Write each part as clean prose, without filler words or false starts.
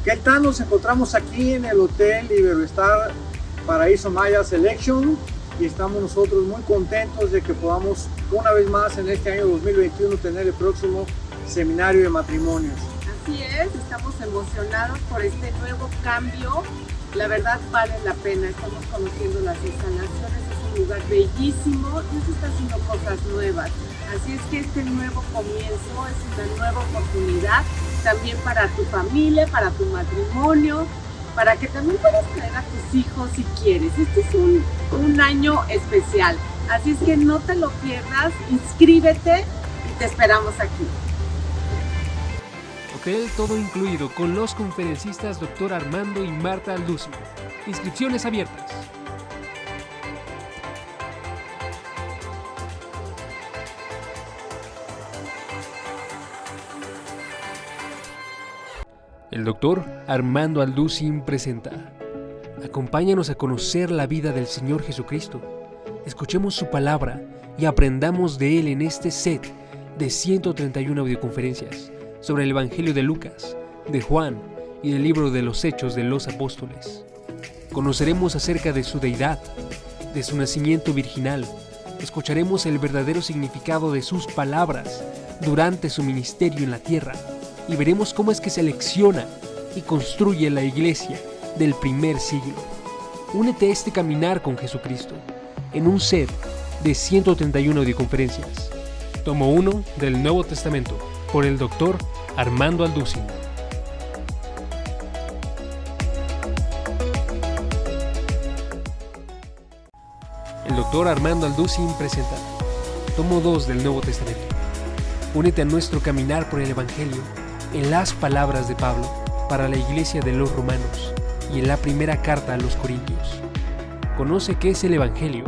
¿Qué tal? Nos encontramos aquí en el Hotel Iberoestar Paraíso Maya Selection y estamos nosotros muy contentos de que podamos una vez más en este año 2021 tener el próximo seminario de matrimonios. Así es, estamos emocionados por este nuevo cambio. La verdad vale la pena, estamos conociendo las instalaciones, es un lugar bellísimo y se está haciendo cosas nuevas. Así es que este nuevo comienzo es una nueva oportunidad también para tu familia, para tu matrimonio, para que también puedas traer a tus hijos si quieres. Este es un año especial, así es que no te lo pierdas, inscríbete y te esperamos aquí. Hotel todo incluido con los conferencistas Dr. Armando y Marta Alducin. Inscripciones abiertas. El Dr. Armando Alducin presenta. Acompáñanos a conocer la vida del Señor Jesucristo. Escuchemos su palabra y aprendamos de Él en este set de 131 audioconferencias sobre el Evangelio de Lucas, de Juan y del libro de los Hechos de los Apóstoles. Conoceremos acerca de su deidad, de su nacimiento virginal. Escucharemos el verdadero significado de sus palabras durante su ministerio en la tierra y veremos cómo es que selecciona y construye la iglesia del primer siglo. Únete a este caminar con Jesucristo en un set de 131 audioconferencias. Tomo 1 del Nuevo Testamento por el Dr. Armando Alducin. El Dr. Armando Alducin presenta Tomo 2 del Nuevo Testamento. Únete a nuestro caminar por el Evangelio en las palabras de Pablo para la iglesia de los romanos y en la primera carta a los corintios. Conoce qué es el Evangelio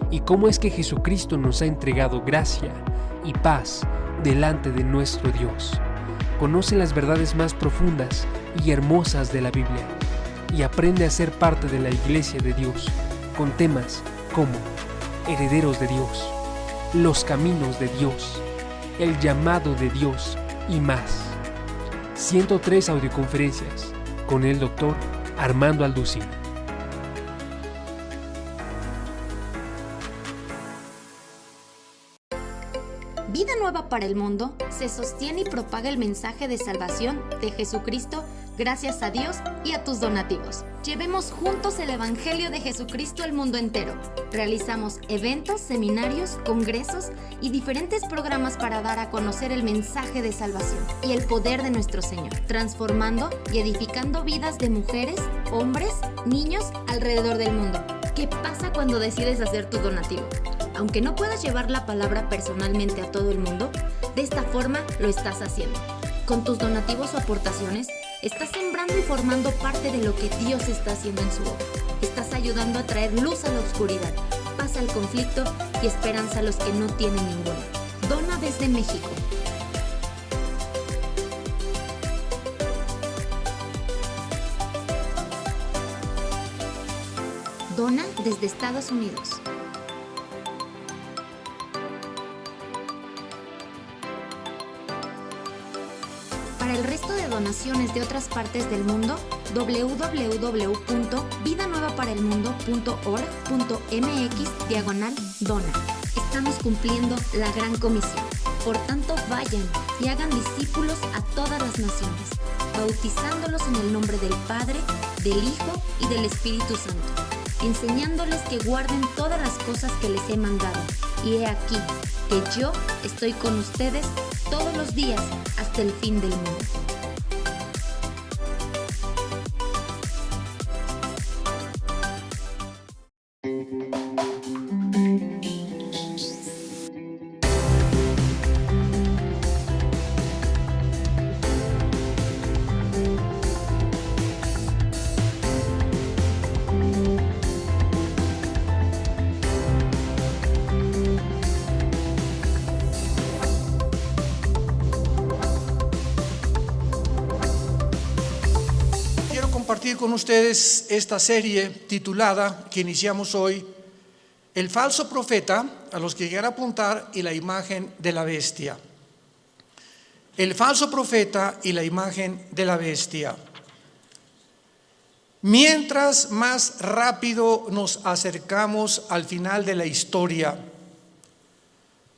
y cómo es que Jesucristo nos ha entregado gracia y paz delante de nuestro Dios. Conoce las verdades más profundas y hermosas de la Biblia y aprende a ser parte de la iglesia de Dios con temas como herederos de Dios, los caminos de Dios, el llamado de Dios y más. 103 audioconferencias con el Dr. Armando Alducin. Vida Nueva para el Mundo se sostiene y propaga el mensaje de salvación de Jesucristo gracias a Dios y a tus donativos. Llevemos juntos el Evangelio de Jesucristo al mundo entero. Realizamos eventos, seminarios, congresos y diferentes programas para dar a conocer el mensaje de salvación y el poder de nuestro Señor, transformando y edificando vidas de mujeres, hombres, niños alrededor del mundo. ¿Qué pasa cuando decides hacer tu donativo? Aunque no puedas llevar la palabra personalmente a todo el mundo, de esta forma lo estás haciendo. Con tus donativos o aportaciones, estás sembrando y formando parte de lo que Dios está haciendo en su obra. Estás ayudando a traer luz a la oscuridad, paz al conflicto y esperanza a los que no tienen ninguna. Dona desde México. Dona desde Estados Unidos. Para el resto de donaciones de otras partes del mundo, www.vidanuevaparaelmundo.org.mx/dona. Estamos cumpliendo la gran comisión. Por tanto, vayan y hagan discípulos a todas las naciones, bautizándolos en el nombre del Padre, del Hijo y del Espíritu Santo, enseñándoles que guarden todas las cosas que les he mandado. Y he aquí que yo estoy con ustedes todos los días hasta el fin del mundo. Compartir con ustedes esta serie titulada que iniciamos hoy, El falso profeta, a los que llegan a apuntar, y la imagen de la bestia. El falso profeta y la imagen de la bestia. mientras más rápido nos acercamos al final de la historia,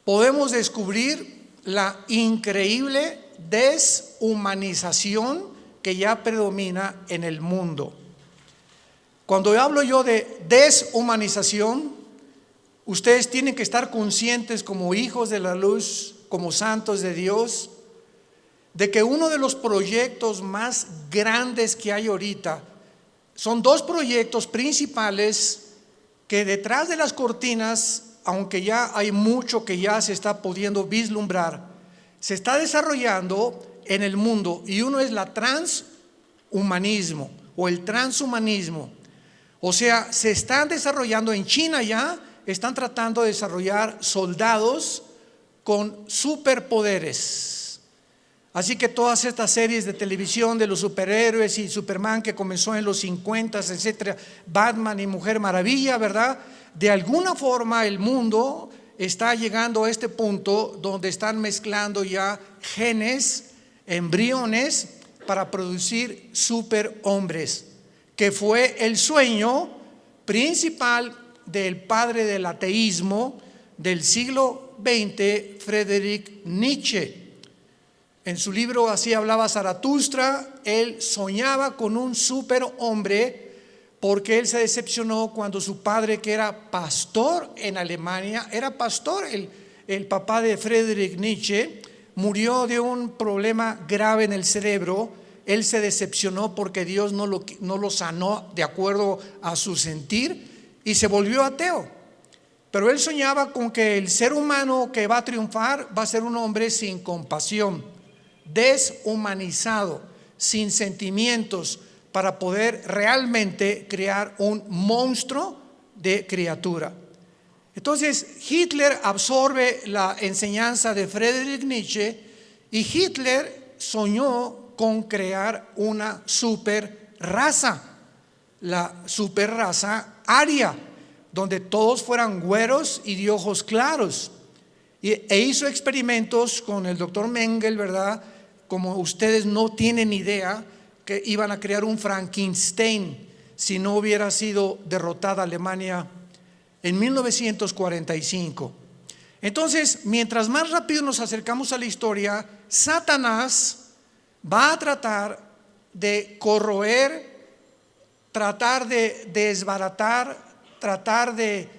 podemos descubrir la increíble deshumanización que ya predomina en el mundo. Cuando hablo yo de deshumanización, ustedes tienen que estar conscientes como hijos de la luz, como santos de Dios, de que uno de los proyectos más grandes que hay ahorita son dos proyectos principales que detrás de las cortinas, aunque ya hay mucho que ya se está pudiendo vislumbrar, se está desarrollando en el mundo, y uno es la transhumanismo o el transhumanismo. O sea, se están desarrollando en China, ya están tratando de desarrollar soldados con superpoderes. Así que todas estas series de televisión de los superhéroes y Superman que comenzó en los 50, etcétera, Batman y Mujer Maravilla, ¿verdad? De alguna forma el mundo está llegando a este punto donde están mezclando ya genes, embriones, para producir superhombres, que fue el sueño principal del padre del ateísmo del siglo XX, Friedrich Nietzsche. En su libro Así hablaba Zaratustra, él soñaba con un superhombre porque él se decepcionó cuando su padre, que era pastor en Alemania, era pastor, el papá de Friedrich Nietzsche, murió de un problema grave en el cerebro. Él se decepcionó porque Dios no lo sanó de acuerdo a su sentir y se volvió ateo. Pero él soñaba con que el ser humano que va a triunfar va a ser un hombre sin compasión, deshumanizado, sin sentimientos, para poder realmente crear un monstruo de criatura. Entonces Hitler absorbe la enseñanza de Friedrich Nietzsche y Hitler soñó con crear una super raza, la super raza aria, donde todos fueran güeros y de ojos claros. E hizo experimentos con el doctor Mengele, ¿verdad? Como ustedes no tienen idea, que iban a crear un Frankenstein si no hubiera sido derrotada Alemania en 1945. Entonces, mientras más rápido nos acercamos a la historia, Satanás va a tratar de corroer, tratar de desbaratar, tratar de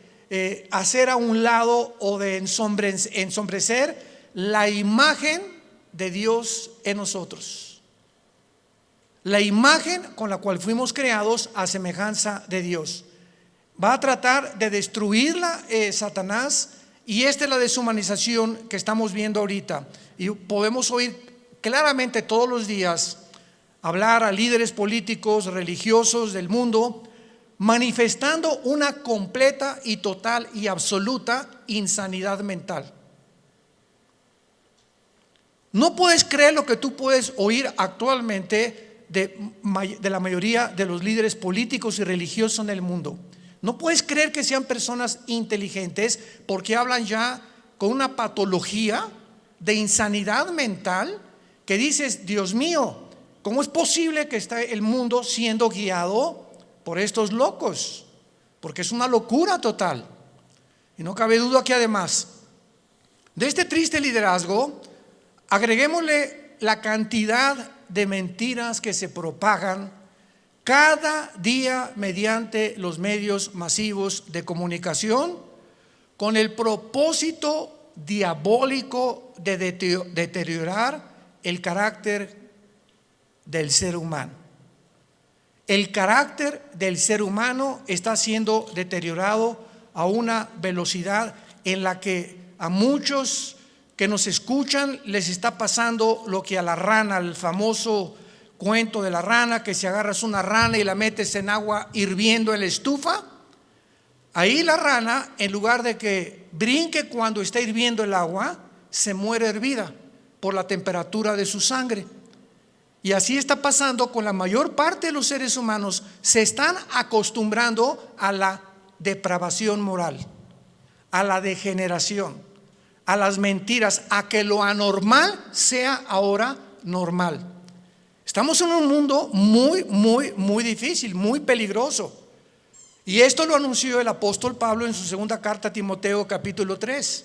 hacer a un lado o de ensombrecer la imagen de Dios en nosotros. La imagen con la cual fuimos creados a semejanza de Dios. Va a tratar de destruirla Satanás, y esta es la deshumanización que estamos viendo ahorita. Y podemos oír claramente todos los días hablar a líderes políticos, religiosos del mundo, manifestando una completa y total y absoluta insanidad mental. No puedes creer lo que tú puedes oír actualmente de la mayoría de los líderes políticos y religiosos en el mundo. No puedes creer que sean personas inteligentes, porque hablan ya con una patología de insanidad mental que dices: Dios mío, ¿cómo es posible que esté el mundo siendo guiado por estos locos? Porque es una locura total. Y no cabe duda que además de este triste liderazgo, agreguémosle la cantidad de mentiras que se propagan cada día mediante los medios masivos de comunicación, con el propósito diabólico de deteriorar el carácter del ser humano. El carácter del ser humano está siendo deteriorado a una velocidad en la que a muchos que nos escuchan les está pasando lo que a la rana, el famoso cuento de la rana, que si agarras una rana y la metes en agua hirviendo en la estufa, ahí la rana, en lugar de que brinque cuando está hirviendo el agua, se muere hervida por la temperatura de su sangre. Y así está pasando con la mayor parte de los seres humanos. Se están acostumbrando a la depravación moral, a la degeneración, a las mentiras, a que lo anormal sea ahora normal. Estamos en un mundo muy difícil, muy peligroso. Y esto lo anunció el apóstol Pablo en su segunda carta a Timoteo, capítulo 3.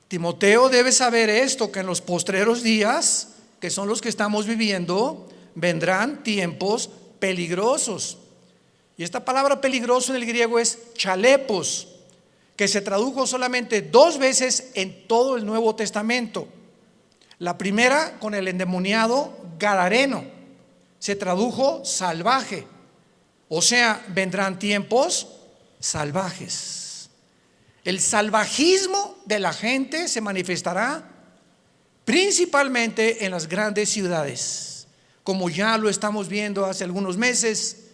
Timoteo debe saber esto, que en los postreros días, que son los que estamos viviendo, vendrán tiempos peligrosos. Y esta palabra peligroso en el griego es chalepos, que se tradujo solamente 2 veces en todo el Nuevo Testamento. La primera con el endemoniado gadareno, se tradujo salvaje. O sea, vendrán tiempos salvajes. El salvajismo de la gente se manifestará principalmente en las grandes ciudades, como ya lo estamos viendo hace algunos meses.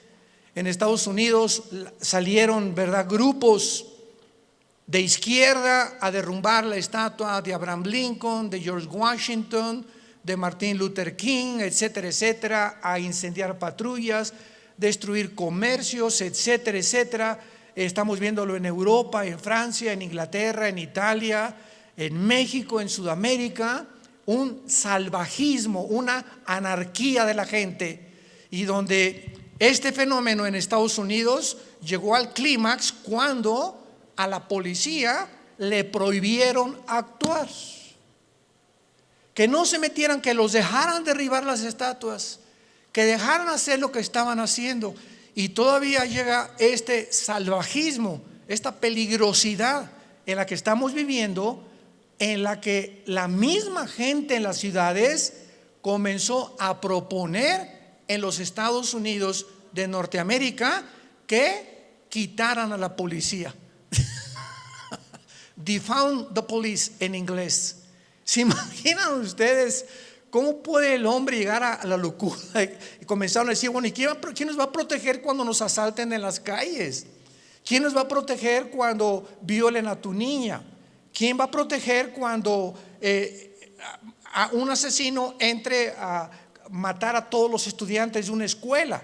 En Estados Unidos salieron, ¿verdad?, grupos de izquierda a derrumbar la estatua de Abraham Lincoln, de George Washington, de Martin Luther King, etcétera, etcétera, a incendiar patrullas, destruir comercios, etcétera, etcétera. Estamos viéndolo en Europa, en Francia, en Inglaterra, en Italia, en México, en Sudamérica, un salvajismo, una anarquía de la gente, y donde este fenómeno en Estados Unidos llegó al clímax cuando a la policía le prohibieron actuar, que no se metieran, que los dejaran derribar las estatuas, que dejaran hacer lo que estaban haciendo. Y todavía llega este salvajismo, esta peligrosidad en la que estamos viviendo, en la que la misma gente en las ciudades comenzó a proponer en los Estados Unidos de Norteamérica que quitaran a la policía. Defund the police en inglés. ¿Se imaginan ustedes cómo puede el hombre llegar a la locura? Y comenzaron a decir, bueno, ¿y quién nos va a proteger cuando nos asalten en las calles? ¿Quién nos va a proteger cuando violen a tu niña? ¿Quién va a proteger cuando a un asesino entre a matar a todos los estudiantes de una escuela?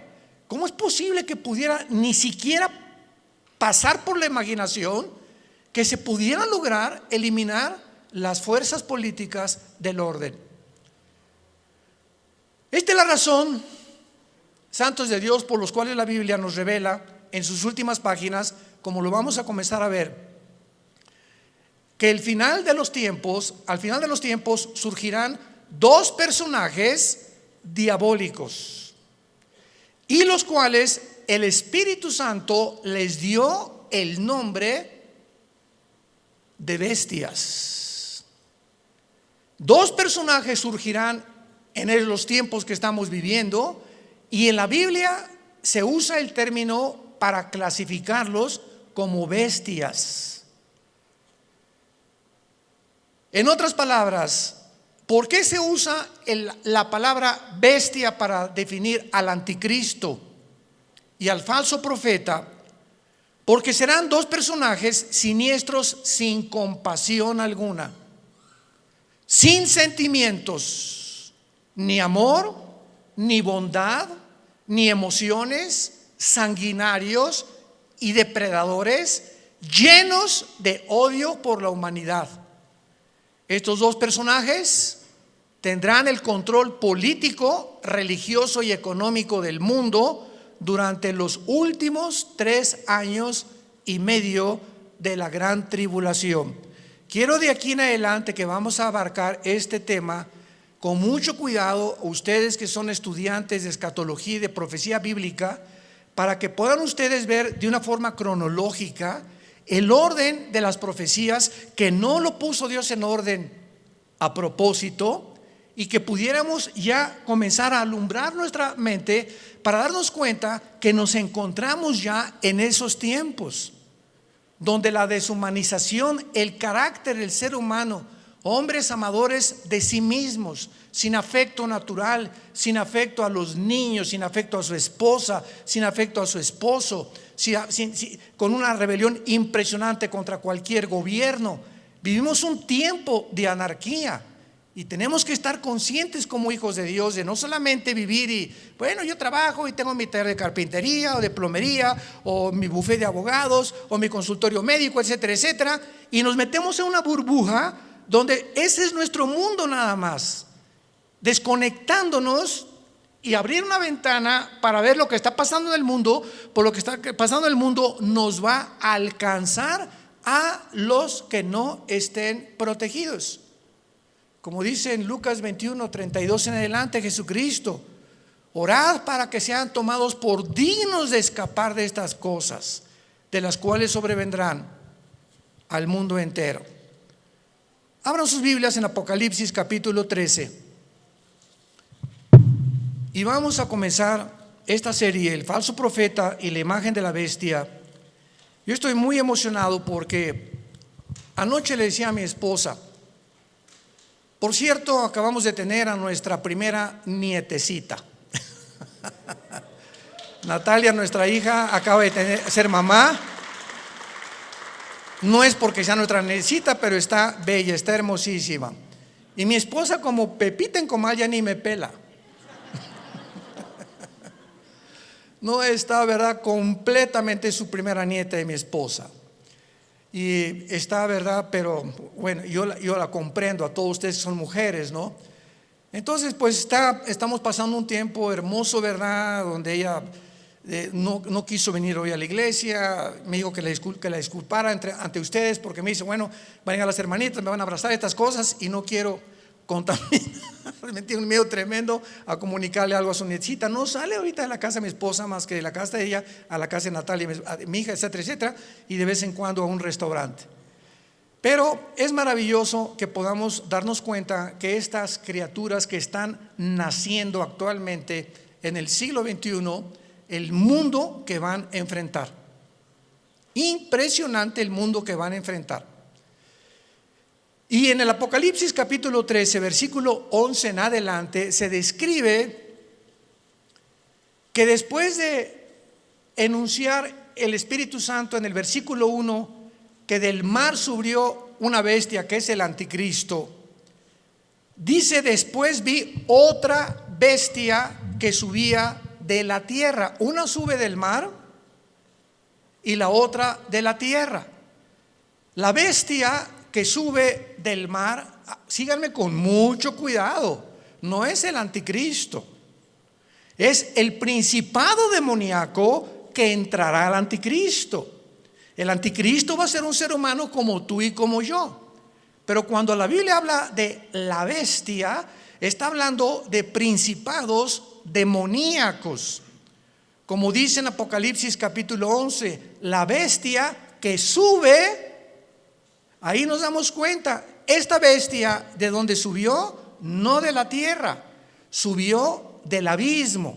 ¿Cómo es posible que pudiera ni siquiera pasar por la imaginación que se pudiera lograr eliminar las fuerzas políticas del orden? Esta es la razón, santos de Dios, por los cuales la Biblia nos revela en sus últimas páginas, como lo vamos a comenzar a ver, que al final de los tiempos surgirán 2 personajes diabólicos, y los cuales el Espíritu Santo les dio el nombre de bestias. 2 personajes surgirán en los tiempos que estamos viviendo, y en la Biblia se usa el término para clasificarlos como bestias. En otras palabras, ¿por qué se usa la palabra bestia para definir al anticristo y al falso profeta? Porque serán 2 personajes siniestros, sin compasión alguna, sin sentimientos, ni amor, ni bondad, ni emociones, sanguinarios y depredadores, llenos de odio por la humanidad. Estos 2 personajes tendrán el control político, religioso y económico del mundo durante los últimos 3 años y medio de la gran tribulación. Quiero de aquí en adelante que vamos a abarcar este tema con mucho cuidado, ustedes que son estudiantes de escatología y de profecía bíblica, para que puedan ustedes ver de una forma cronológica el orden de las profecías, que no lo puso Dios en orden a propósito, y que pudiéramos ya comenzar a alumbrar nuestra mente para darnos cuenta que nos encontramos ya en esos tiempos donde la deshumanización, el carácter del ser humano, hombres amadores de sí mismos, sin afecto natural, sin afecto a los niños, sin afecto a su esposa, sin afecto a su esposo, con una rebelión impresionante contra cualquier gobierno. Vivimos un tiempo de anarquía, y tenemos que estar conscientes como hijos de Dios de no solamente vivir y, bueno, yo trabajo y tengo mi taller de carpintería o de plomería o mi bufete de abogados o mi consultorio médico, etcétera, etcétera, y nos metemos en una burbuja donde ese es nuestro mundo nada más. desconectándonos y abrir una ventana para ver lo que está pasando en el mundo. Por lo que está pasando en el mundo nos va a alcanzar a los que no estén protegidos. Como dice en Lucas 21, 32 en adelante, Jesucristo: orad para que sean tomados por dignos de escapar de estas cosas, de las cuales sobrevendrán al mundo entero. Abran sus Biblias en Apocalipsis capítulo 13. Y vamos a comenzar esta serie, el falso profeta y la imagen de la bestia. Yo estoy muy emocionado porque anoche le decía a mi esposa, por cierto, acabamos de tener a nuestra primera nietecita. Natalia, nuestra hija, acaba de ser mamá. No es porque sea nuestra nietecita, pero está bella, está hermosísima. Y mi esposa, como Pepita en comal, ya ni me pela. No está, ¿verdad?, completamente su primera nieta de mi esposa. Y está, ¿verdad?, pero bueno, yo la comprendo, a todos ustedes son mujeres, ¿no? Entonces, pues estamos pasando un tiempo hermoso, ¿verdad?, donde ella no quiso venir hoy a la iglesia. Me dijo que la disculpara ante ustedes, porque me dice, bueno, van a llegar las hermanitas, me van a abrazar, estas cosas, y no quiero contaminar. Me tiene un miedo tremendo a comunicarle algo a su nietecita. No sale ahorita de la casa de mi esposa más que de la casa de ella a la casa de Natalia, mi hija, etcétera, etcétera, y de vez en cuando a un restaurante. Pero es maravilloso que podamos darnos cuenta que estas criaturas que están naciendo actualmente en el siglo XXI, el mundo que van a enfrentar. Impresionante el mundo que van a enfrentar. Y en el Apocalipsis capítulo 13, versículo 11 en adelante, se describe que después de enunciar el Espíritu Santo en el versículo 1, que del mar subió una bestia que es el anticristo, dice: después vi otra bestia que subía de la tierra. Una sube del mar y la otra de la tierra. La bestia que sube del mar, síganme con mucho cuidado, no es el anticristo, es el principado demoníaco que entrará al anticristo. El anticristo va a ser un ser humano como tú y como yo, pero cuando la Biblia habla de la bestia, está hablando de principados demoníacos, como dice en Apocalipsis capítulo 11, la bestia que sube. Ahí nos damos cuenta, esta bestia, ¿de dónde subió? No de la tierra, subió del abismo.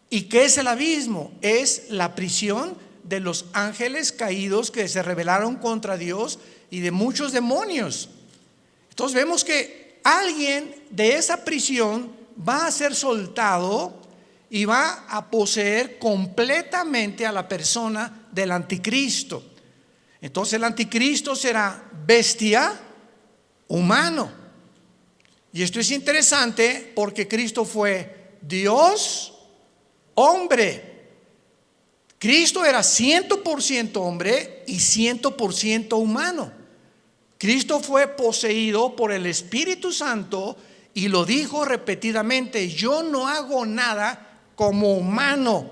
¿Y qué es el abismo? Es la prisión de los ángeles caídos que se rebelaron contra Dios y de muchos demonios. Entonces vemos que alguien de esa prisión va a ser soltado y va a poseer completamente a la persona del anticristo. Entonces el anticristo será bestia, humano. Y esto es interesante porque Cristo fue Dios, hombre. Cristo era 100% hombre y 100% humano. Cristo fue poseído por el Espíritu Santo y lo dijo repetidamente: yo no hago nada como humano,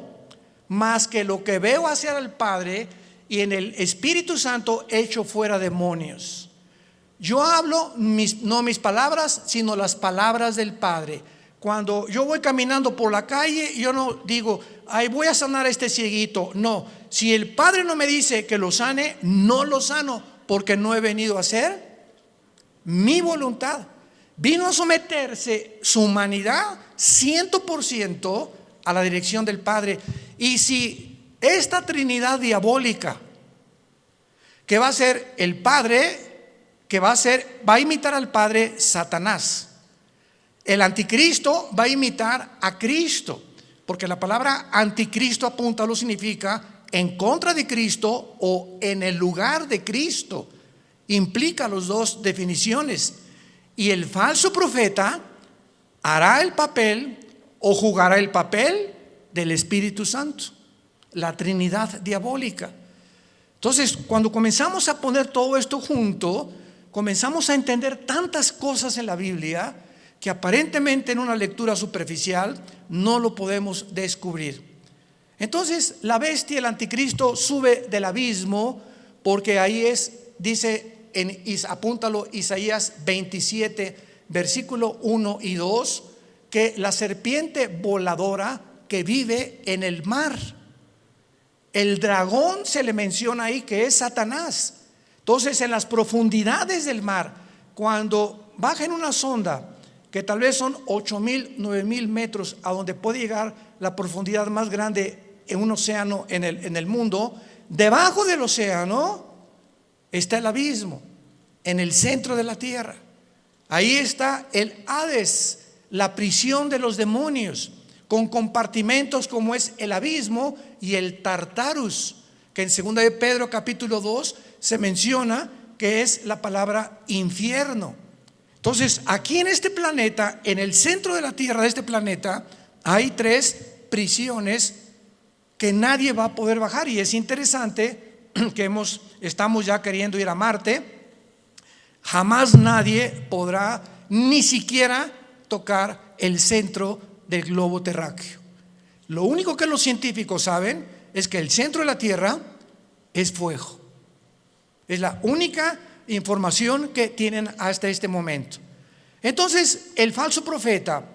más que lo que veo hacer al Padre, y en el Espíritu Santo echo fuera demonios. Yo hablo no mis palabras, sino las palabras del Padre. Cuando yo voy caminando por la calle, yo no digo, ay, voy a sanar a este cieguito. No, si el Padre no me dice que lo sane, no lo sano, porque no he venido a hacer mi voluntad. Vino a someterse su humanidad 100% a la dirección del Padre. Y si esta Trinidad diabólica, que va a ser el Padre, va a imitar al Padre, Satanás. El anticristo va a imitar a Cristo, porque la palabra anticristo apunta, lo significa en contra de Cristo o en el lugar de Cristo. Implica las dos definiciones. Y el falso profeta hará el papel o jugará el papel del Espíritu Santo, la Trinidad diabólica. Entonces, cuando comenzamos a poner todo esto junto, comenzamos a entender tantas cosas en la Biblia que aparentemente en una lectura superficial no lo podemos descubrir. Entonces la bestia, el anticristo, sube del abismo, porque ahí dice, apúntalo, Isaías 27, versículo 1 y 2, que la serpiente voladora que vive en el mar. El dragón se le menciona ahí que es Satanás. Entonces, en las profundidades del mar, cuando baja en una sonda que tal vez son 8,000, 9,000 metros, a donde puede llegar la profundidad más grande en un océano en el mundo, debajo del océano está el abismo, en el centro de la tierra. Ahí está el Hades, la prisión de los demonios, con compartimentos como es el abismo y el Tartarus, que en 2 de Pedro capítulo 2 se menciona que es la palabra infierno. Entonces, aquí en este planeta, en el centro de la tierra de este planeta, hay 3 prisiones que nadie va a poder bajar. Y es interesante que estamos ya queriendo ir a Marte. Jamás nadie podrá ni siquiera tocar el centro del globo terráqueo. Lo único que los científicos saben es que el centro de la Tierra es fuego. Es la única información que tienen hasta este momento. Entonces, el falso profeta,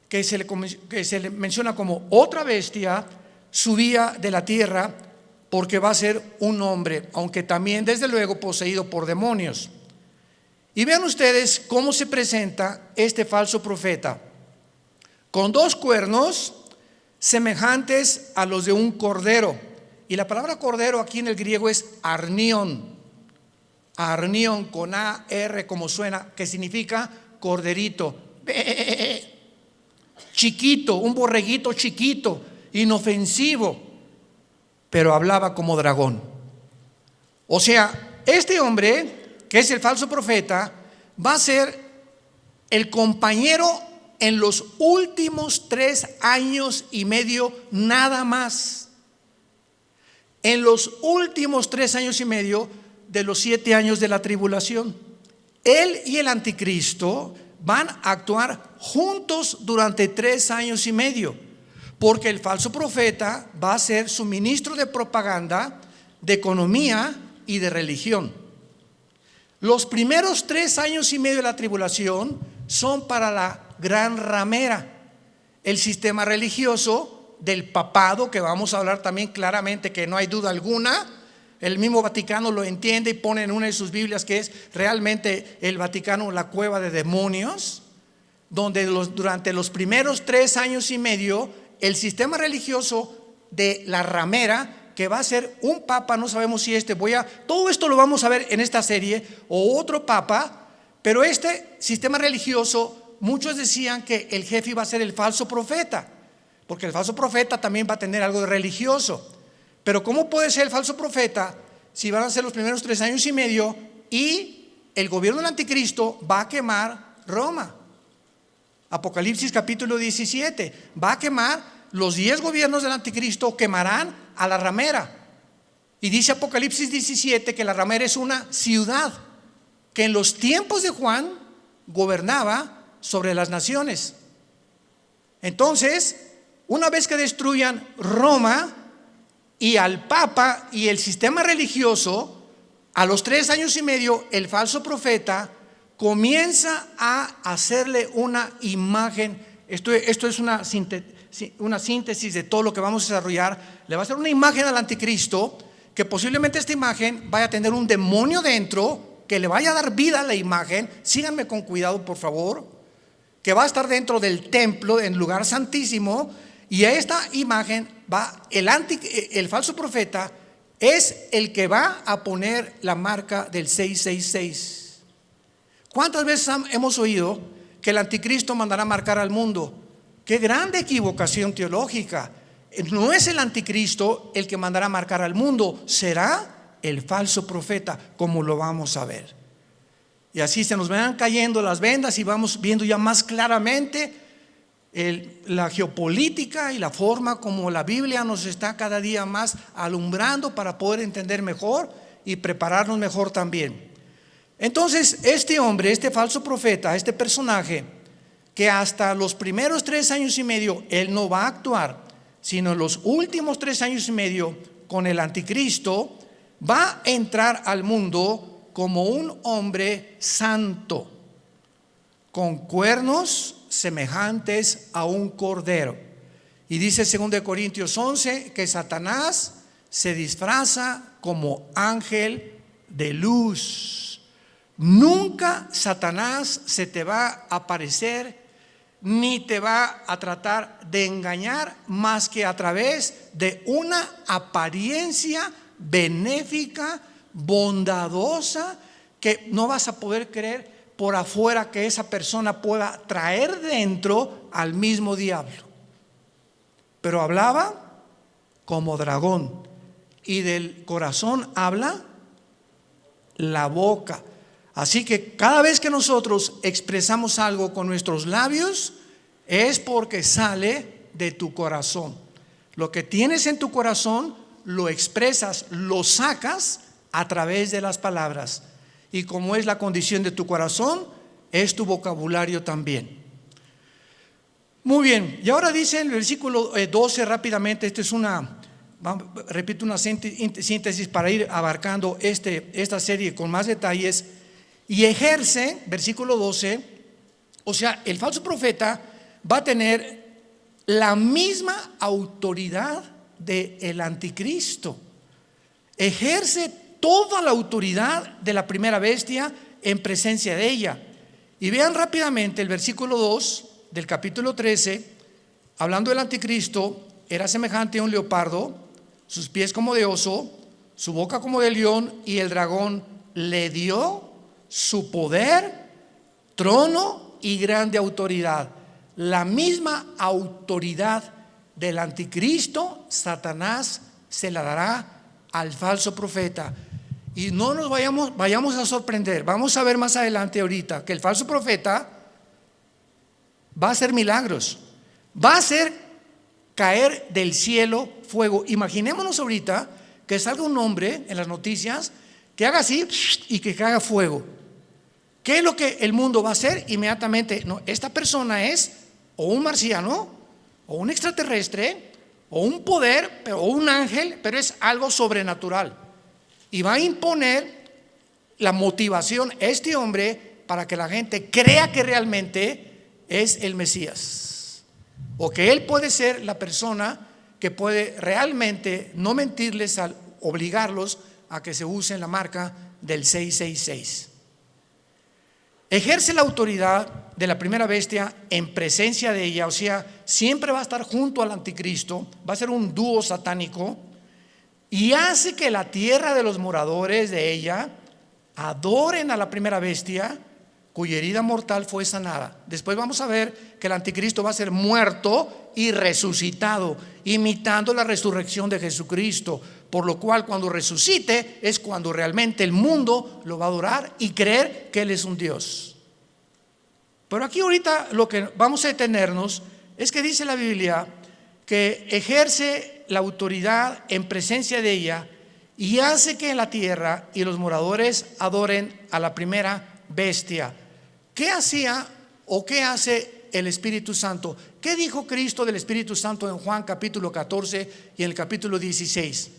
que se le menciona como otra bestia, subía de la tierra porque va a ser un hombre, aunque también desde luego poseído por demonios. Y vean ustedes cómo se presenta este falso profeta, con 2 cuernos semejantes a los de un cordero. Y la palabra cordero aquí en el griego es arnión. Arnión con A-R como suena, que significa corderito. Chiquito, un borreguito chiquito, inofensivo, pero hablaba como dragón. O sea, este hombre, que es el falso profeta, va a ser el compañero en los últimos 3 años y medio nada más. En los últimos 3 años y medio de los 7 años de la tribulación. Él y el anticristo van a actuar juntos durante 3 años y medio, porque el falso profeta va a ser su ministro de propaganda, de economía y de religión. Los primeros 3 años y medio de la tribulación son para la gran ramera, el sistema religioso del papado, que vamos a hablar también claramente, que no hay duda alguna. El mismo Vaticano lo entiende y pone en una de sus Biblias que es realmente el Vaticano la cueva de demonios, donde durante los primeros 3 años y medio el sistema religioso de la ramera, que va a ser un papa, no sabemos si todo esto lo vamos a ver en esta serie, o otro papa, pero este sistema religioso, muchos decían que el jefe iba a ser el falso profeta, porque el falso profeta también va a tener algo de religioso. Pero ¿cómo puede ser el falso profeta si van a ser los primeros 3 años y medio y el gobierno del anticristo va a quemar Roma? Apocalipsis capítulo 17, va a quemar los 10 gobiernos del anticristo, quemarán a la ramera. Y dice Apocalipsis 17 que la ramera es una ciudad que en los tiempos de Juan gobernaba sobre las naciones. Entonces, una vez que destruyan Roma y al Papa y el sistema religioso, a los 3 años y medio el falso profeta comienza a hacerle una imagen. Esto es una síntesis de todo lo que vamos a desarrollar. Le va a hacer una imagen al anticristo, que posiblemente esta imagen vaya a tener un demonio dentro, que le vaya a dar vida a la imagen. Síganme con cuidado, por favor. Que va a estar dentro del templo, en el lugar santísimo. Y a esta imagen el falso profeta es el que va a poner la marca del 666. ¿Cuántas veces hemos oído que el anticristo mandará marcar al mundo? ¡Qué grande equivocación teológica! No es el anticristo el que mandará marcar al mundo, será el falso profeta, como lo vamos a ver. Y así se nos van cayendo las vendas y vamos viendo ya más claramente la geopolítica y la forma como la Biblia nos está cada día más alumbrando para poder entender mejor y prepararnos mejor también. Entonces, este hombre, este falso profeta, este personaje, que hasta los primeros 3 años y medio Él no va a actuar, sino en los últimos 3 años y medio con el anticristo va a entrar al mundo como un hombre santo, con cuernos semejantes a un cordero. Y dice 2 Corintios 11 que Satanás se disfraza como ángel de luz. Nunca Satanás se te va a aparecer ni te va a tratar de engañar más que a través de una apariencia benéfica, bondadosa, que no vas a poder creer por afuera que esa persona pueda traer dentro al mismo diablo. Pero hablaba como dragón, y del corazón habla la boca. Así que cada vez que nosotros expresamos algo con nuestros labios, es porque sale de tu corazón. Lo que tienes en tu corazón lo expresas, lo sacas a través de las palabras. Y como es la condición de tu corazón, es tu vocabulario también. Muy bien, y ahora dice el versículo 12 rápidamente. Esto es repito, una síntesis para ir abarcando esta serie con más detalles. Y ejerce, versículo 12, o sea, el falso profeta va a tener la misma autoridad del anticristo. Ejerce toda la autoridad de la primera bestia en presencia de ella. Y vean rápidamente el versículo 2 del capítulo 13, hablando del anticristo. Era semejante a un leopardo, sus pies como de oso, su boca como de león, y el dragón le dio su poder, trono y grande autoridad. La misma autoridad del anticristo, Satanás se la dará al falso profeta. Y no nos vayamos a sorprender. Vamos a ver más adelante ahorita que el falso profeta va a hacer milagros, va a hacer caer del cielo fuego. Imaginémonos ahorita que salga un hombre en las noticias que haga así y que caiga fuego. ¿Qué es lo que el mundo va a hacer inmediatamente? No, esta persona es o un marciano, o un extraterrestre, o un poder, o un ángel, pero es algo sobrenatural. Y va a imponer la motivación a este hombre para que la gente crea que realmente es el Mesías, o que él puede ser la persona que puede realmente no mentirles al obligarlos a que se usen la marca del 666. Ejerce la autoridad de la primera bestia en presencia de ella, o sea, siempre va a estar junto al anticristo, va a ser un dúo satánico, y hace que la tierra de los moradores de ella adoren a la primera bestia, cuya herida mortal fue sanada. Después vamos a ver que el anticristo va a ser muerto y resucitado, imitando la resurrección de Jesucristo, por lo cual cuando resucite es cuando realmente el mundo lo va a adorar y creer que Él es un Dios. Pero aquí ahorita lo que vamos a detenernos es que dice la Biblia que ejerce la autoridad en presencia de ella y hace que en la tierra y los moradores adoren a la primera bestia. ¿Qué hacía o qué hace el Espíritu Santo? ¿Qué dijo Cristo del Espíritu Santo en Juan capítulo 14 y en el capítulo 16?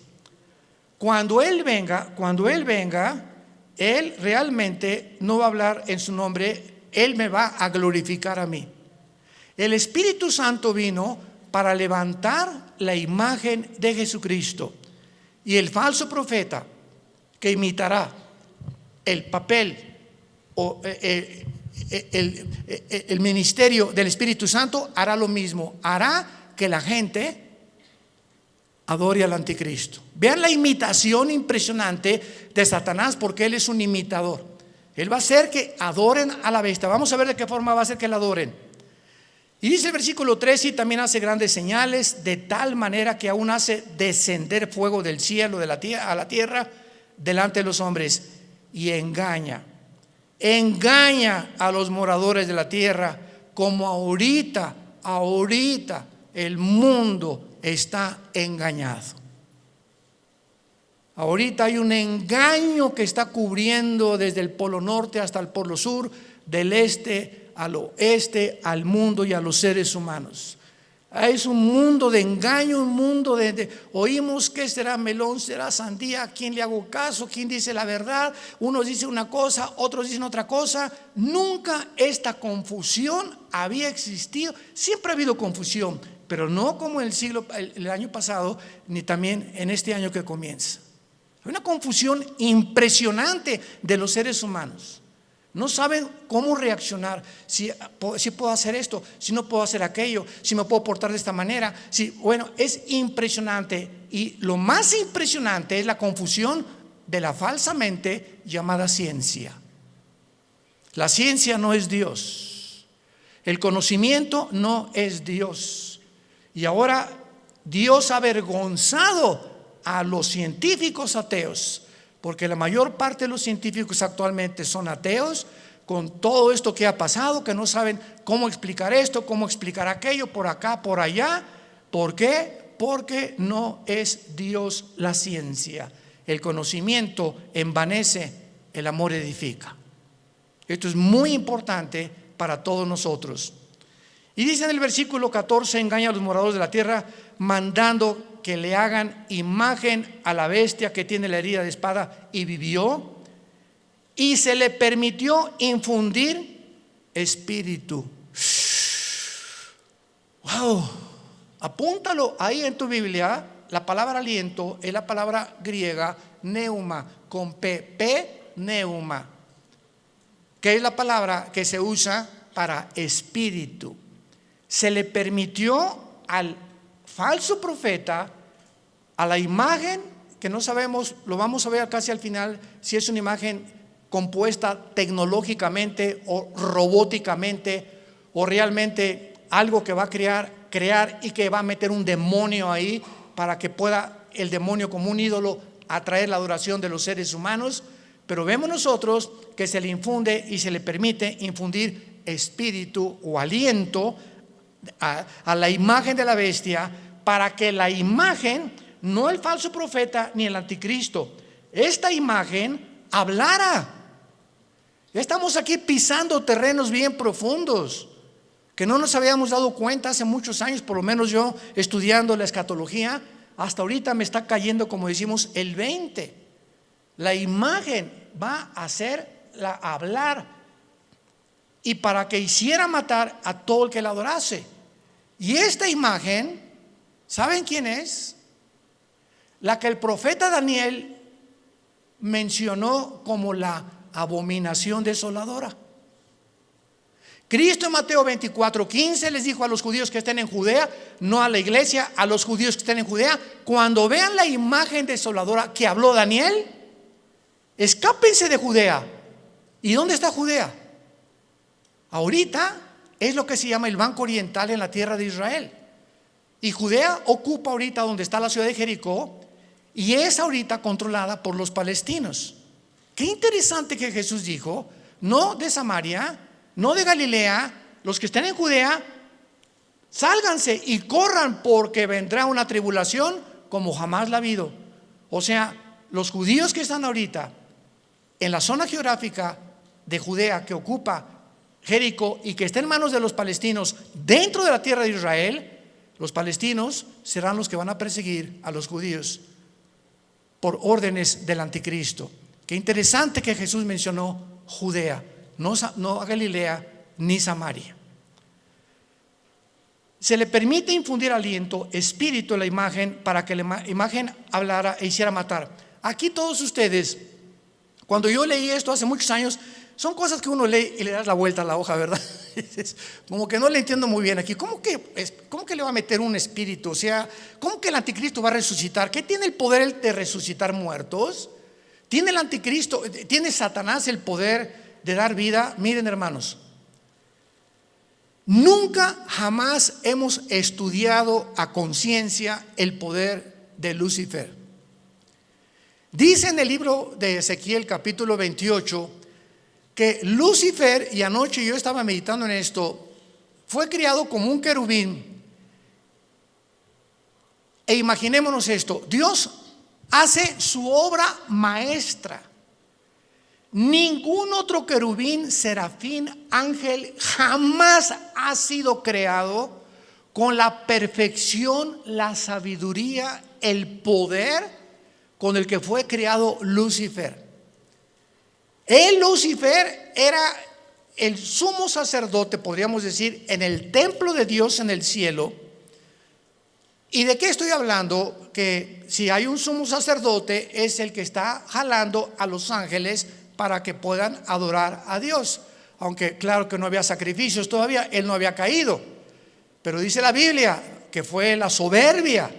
Cuando Él venga, Él realmente no va a hablar en su nombre, Él me va a glorificar a mí. El Espíritu Santo vino para levantar la imagen de Jesucristo, y el falso profeta que imitará el papel o el ministerio del Espíritu Santo hará lo mismo, hará que la gente adore al anticristo. Vean la imitación impresionante de Satanás, porque él es un imitador. Él va a hacer que adoren a la bestia. Vamos a ver de qué forma va a hacer que la adoren. Y dice el versículo 13: y también hace grandes señales, de tal manera que aún hace descender fuego del cielo a la tierra delante de los hombres, y engaña a los moradores de la tierra, como ahorita el mundo está engañado. Ahorita hay un engaño que está cubriendo desde el polo norte hasta el polo sur, del este al oeste, al mundo y a los seres humanos. Es un mundo de engaño, un mundo oímos que será melón, será sandía, a quién le hago caso, quién dice la verdad, unos dicen una cosa, otros dicen otra cosa. Nunca esta confusión había existido. Siempre ha habido confusión, pero no como el año pasado, ni también en este año que comienza. Hay una confusión impresionante de los seres humanos. No saben cómo reaccionar, si puedo hacer esto, si no puedo hacer aquello, si me puedo portar de esta manera. Bueno, es impresionante. Y lo más impresionante es la confusión de la falsamente llamada ciencia. La ciencia no es Dios. El conocimiento no es Dios. Y ahora Dios ha avergonzado a los científicos ateos, porque la mayor parte de los científicos actualmente son ateos, con todo esto que ha pasado, que no saben cómo explicar esto, cómo explicar aquello, por acá, por allá. ¿Por qué? Porque no es Dios la ciencia. El conocimiento envanece, el amor edifica. Esto es muy importante para todos nosotros. Y dice en el versículo 14: engaña a los moradores de la tierra, mandando que le hagan imagen a la bestia que tiene la herida de espada y vivió, y se le permitió infundir espíritu. Wow, apúntalo ahí en tu Biblia. La palabra aliento es la palabra griega neuma, con P, neuma, que es la palabra que se usa para espíritu. Se le permitió al falso profeta, a la imagen que no sabemos, lo vamos a ver casi al final, si es una imagen compuesta tecnológicamente o robóticamente, o realmente algo que va a crear y que va a meter un demonio ahí para que pueda el demonio como un ídolo atraer la adoración de los seres humanos. Pero vemos nosotros que se le infunde y se le permite infundir espíritu o aliento a la imagen de la bestia, para que la imagen, no el falso profeta ni el anticristo, esta imagen hablara. Estamos aquí pisando terrenos bien profundos que no nos habíamos dado cuenta hace muchos años. Por lo menos yo, estudiando la escatología, hasta ahorita me está cayendo, como decimos, el 20. La imagen va a hacerla hablar, y para que hiciera matar a todo el que la adorase. Y esta imagen, ¿saben quién es? La que el profeta Daniel mencionó como la abominación desoladora. Cristo en Mateo 24:15 les dijo a los judíos que estén en Judea, no a la iglesia, a los judíos que estén en Judea: cuando vean la imagen desoladora que habló Daniel, escápense de Judea. ¿Y dónde está Judea? Ahorita es lo que se llama el Banco Oriental en la tierra de Israel. Y Judea ocupa ahorita donde está la ciudad de Jericó, y es ahorita controlada por los palestinos. Qué interesante que Jesús dijo: no de Samaria, no de Galilea, los que estén en Judea, sálganse y corran, porque vendrá una tribulación como jamás la ha habido. O sea, los judíos que están ahorita en la zona geográfica de Judea, que ocupa Jericó, y que está en manos de los palestinos dentro de la tierra de Israel, los palestinos serán los que van a perseguir a los judíos por órdenes del anticristo. Qué interesante que Jesús mencionó Judea, no a Galilea ni Samaria. Se le permite infundir aliento, espíritu a la imagen, para que la imagen hablara e hiciera matar. Aquí todos ustedes, cuando yo leí esto hace muchos años, son cosas que uno lee y le das la vuelta a la hoja, ¿verdad? Como que no le entiendo muy bien aquí. ¿Cómo que le va a meter un espíritu? O sea, ¿cómo que el anticristo va a resucitar? ¿Qué tiene el poder de resucitar muertos? ¿Tiene el anticristo, tiene Satanás el poder de dar vida? Miren, hermanos, nunca jamás hemos estudiado a conciencia el poder de Lucifer. Dice en el libro de Ezequiel capítulo 28 que Lucifer, y anoche yo estaba meditando en esto, fue criado como un querubín. E imaginémonos esto: Dios hace su obra maestra. ningún otro querubín, serafín, ángel jamás ha sido creado con la perfección, la sabiduría, el poder con el que fue creado Lucifer. Lucifer era el sumo sacerdote, podríamos decir, en el templo de Dios en el cielo. ¿Y de qué estoy hablando? Que si hay un sumo sacerdote, es el que está jalando a los ángeles para que puedan adorar a Dios. Aunque claro que no había sacrificios todavía, él no había caído. Pero dice la Biblia que fue la soberbia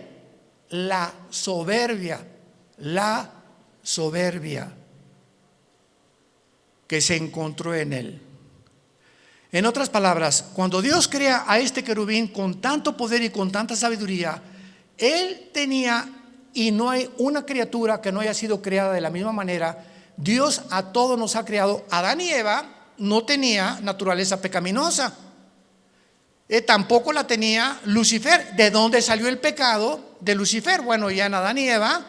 que se encontró en él. En otras palabras, cuando Dios crea a este querubín con tanto poder y con tanta sabiduría, él tenía, y no hay una criatura que no haya sido creada de la misma manera. Dios a todos nos ha creado. Adán y Eva no tenía naturaleza pecaminosa, tampoco la tenía Lucifer. ¿De dónde salió el pecado de Lucifer? Bueno, ya en Adán y Eva,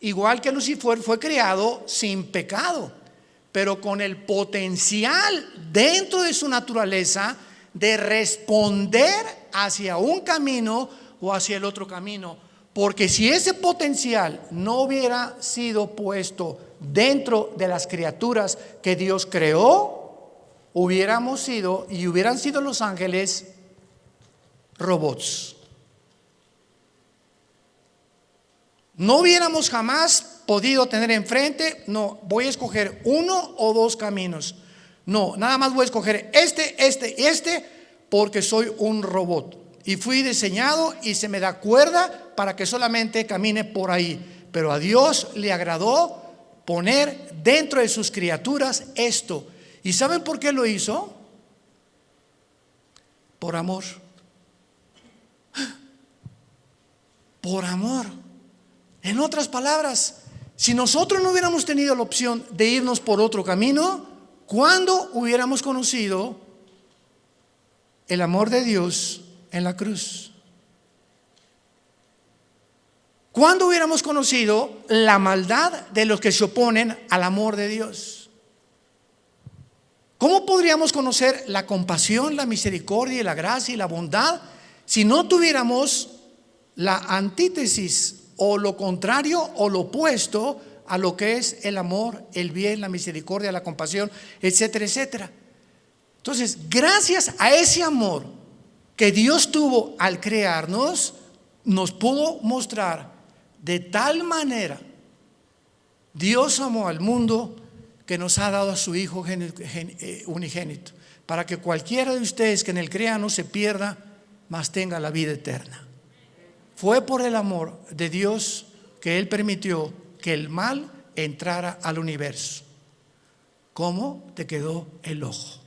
igual que Lucifer, fue creado sin pecado, pero con el potencial dentro de su naturaleza de responder hacia un camino o hacia el otro camino. Porque si ese potencial no hubiera sido puesto dentro de las criaturas que Dios creó, hubiéramos sido y hubieran sido los ángeles robots. No hubiéramos jamás podido tener enfrente, no, voy a escoger uno o dos caminos. No, nada más voy a escoger este, porque soy un robot. Y fui diseñado y se me da cuerda para que solamente camine por ahí. Pero a Dios le agradó poner dentro de sus criaturas esto. ¿Y saben por qué lo hizo? Por amor. Por amor. En otras palabras, si nosotros no hubiéramos tenido la opción de irnos por otro camino, ¿cuándo hubiéramos conocido el amor de Dios en la cruz? ¿Cuándo hubiéramos conocido la maldad de los que se oponen al amor de Dios? ¿Cómo podríamos conocer la compasión, la misericordia, la gracia y la bondad si no tuviéramos la antítesis o lo contrario o lo opuesto a lo que es el amor, el bien, la misericordia, la compasión, etcétera, etcétera? Entonces, gracias a ese amor que Dios tuvo al crearnos, nos pudo mostrar de tal manera. Dios amó al mundo que nos ha dado a su Hijo unigénito, para que cualquiera de ustedes que en él crea no se pierda, mas tenga la vida eterna. Fue por el amor de Dios que Él permitió que el mal entrara al universo. ¿Cómo te quedó el ojo?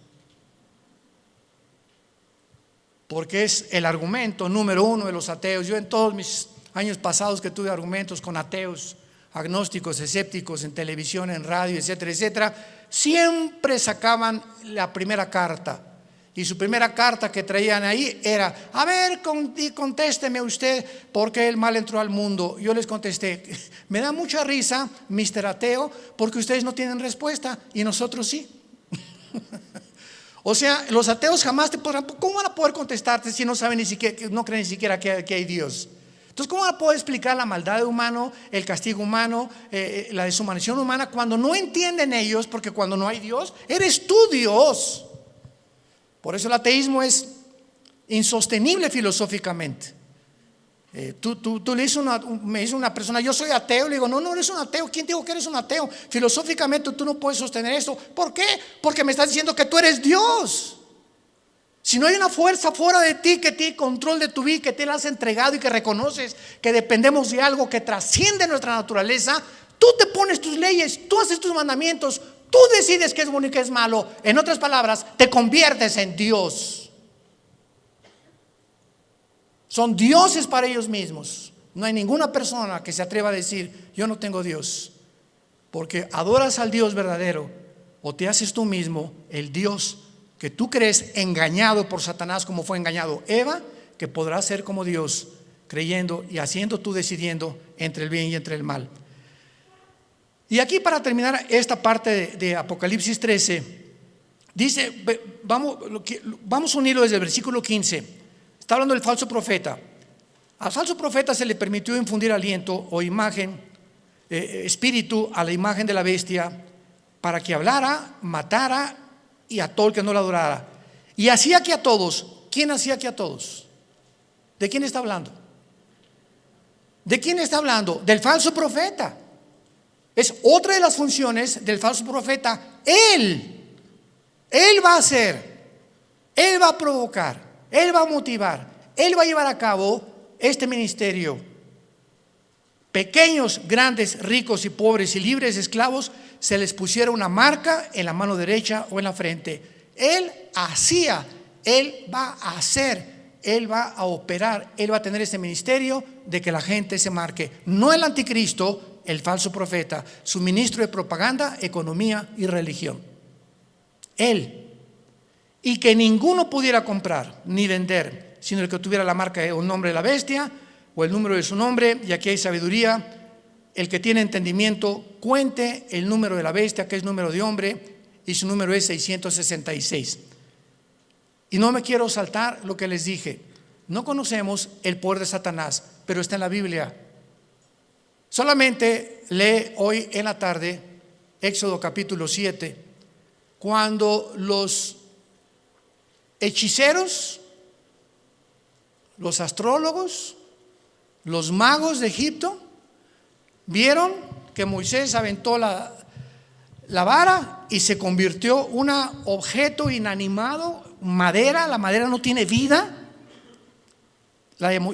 Porque es el argumento número uno de los ateos. Yo en todos mis años pasados que tuve argumentos con ateos, agnósticos, escépticos, en televisión, en radio, etcétera, etcétera, siempre sacaban la primera carta. Y su primera carta que traían ahí era: a ver, contésteme usted por qué el mal entró al mundo. Yo les contesté: me da mucha risa, Mr. Ateo, porque ustedes no tienen respuesta y nosotros sí. O sea, los ateos jamás te podrán, ¿cómo van a poder contestarte si no saben ni siquiera, no creen ni siquiera que hay Dios? Entonces, ¿cómo van a poder explicar la maldad humana, el castigo humano, la deshumanización humana, cuando no entienden ellos? Porque cuando no hay Dios, eres tú Dios. Por eso el ateísmo es insostenible filosóficamente. Tú le dices me dice una persona: yo soy ateo. Le digo: no eres un ateo. ¿Quién te dijo que eres un ateo? Filosóficamente tú no puedes sostener esto. ¿Por qué? Porque me estás diciendo que tú eres Dios. Si no hay una fuerza fuera de ti que tiene control de tu vida, que te la has entregado y que reconoces que dependemos de algo que trasciende nuestra naturaleza, tú te pones tus leyes, tú haces tus mandamientos, tú decides qué es bueno y qué es malo. En otras palabras, te conviertes en Dios. Son dioses para ellos mismos. No hay ninguna persona que se atreva a decir: yo no tengo Dios. Porque adoras al Dios verdadero, o te haces tú mismo el Dios que tú crees, engañado por Satanás como fue engañado Eva, que podrás ser como Dios, creyendo y haciendo tú, decidiendo entre el bien y entre el mal. Y aquí, para terminar esta parte de Apocalipsis 13, dice, vamos a unirlo desde el versículo 15. Está hablando del falso profeta. Al falso profeta se le permitió infundir aliento o imagen, espíritu a la imagen de la bestia, para que hablara, matara y a todo el que no la adorara. Y hacía que a todos. ¿Quién hacía que a todos? ¿De quién está hablando? ¿De quién está hablando? Del falso profeta. Es otra de las funciones del falso profeta. Él va a hacer, él va a provocar, él va a motivar, él va a llevar a cabo este ministerio. Pequeños, grandes, ricos y pobres y libres, esclavos, se les pusiera una marca en la mano derecha o en la frente. Él hacía, él va a hacer, él va a operar, él va a tener ese ministerio de que la gente se marque. No el anticristo, el falso profeta, su ministro de propaganda, economía y religión. Él. Y que ninguno pudiera comprar ni vender, sino el que tuviera la marca o el nombre de la bestia o el número de su nombre. Y aquí hay sabiduría. El que tiene entendimiento, cuente el número de la bestia, que es número de hombre, y su número es 666. Y no me quiero saltar lo que les dije. No conocemos el poder de Satanás, pero está en la Biblia. Solamente lee hoy en la tarde Éxodo capítulo 7, cuando los hechiceros, los astrólogos, los magos de Egipto vieron que Moisés aventó la vara y se convirtió un objeto inanimado, madera. La madera no tiene vida,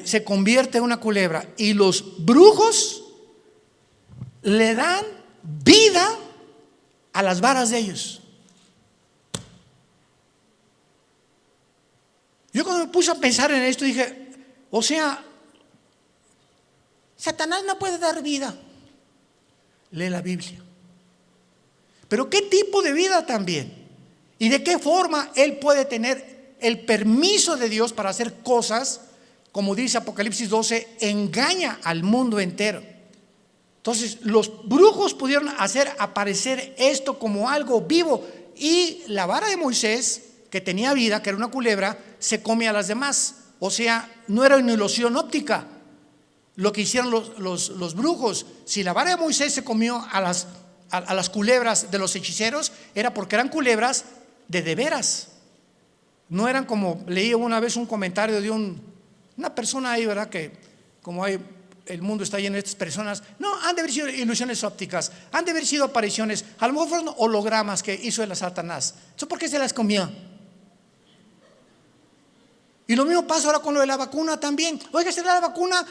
se convierte en una culebra, y los brujos le dan vida a las varas de ellos. Yo cuando me puse a pensar en esto dije, o sea, Satanás no puede dar vida. Lee la Biblia. Pero ¿qué tipo de vida también? ¿Y de qué forma él puede tener el permiso de Dios para hacer cosas? Como dice Apocalipsis 12, engaña al mundo entero. Entonces los brujos pudieron hacer aparecer esto como algo vivo, y la vara de Moisés, que tenía vida, que era una culebra, se come a las demás. O sea, no era una ilusión óptica lo que hicieron los brujos. Si la vara de Moisés se comió a las culebras de los hechiceros, era porque eran culebras de veras. No eran como, leí una vez un comentario de una persona ahí, ¿verdad? Que como el mundo está lleno de estas personas, no, han de haber sido ilusiones ópticas, han de haber sido apariciones, a lo mejor fueron hologramas que hizo el Satanás. ¿Eso por qué se las comió? Y lo mismo pasa ahora con lo de la vacuna también. Oiga, ¿será la vacuna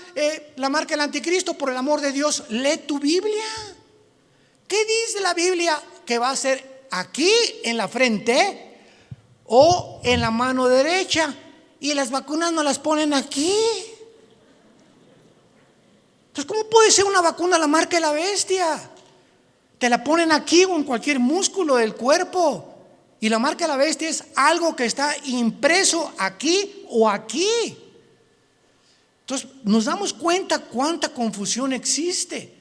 la marca del anticristo? Por el amor de Dios, lee tu Biblia. ¿Qué dice la Biblia que va a ser aquí en la frente o en la mano derecha? Y las vacunas no las ponen aquí. Entonces, ¿cómo puede ser una vacuna la marca de la bestia? Te la ponen aquí o en cualquier músculo del cuerpo. Y la marca de la bestia es algo que está impreso aquí o aquí. Entonces nos damos cuenta cuánta confusión existe.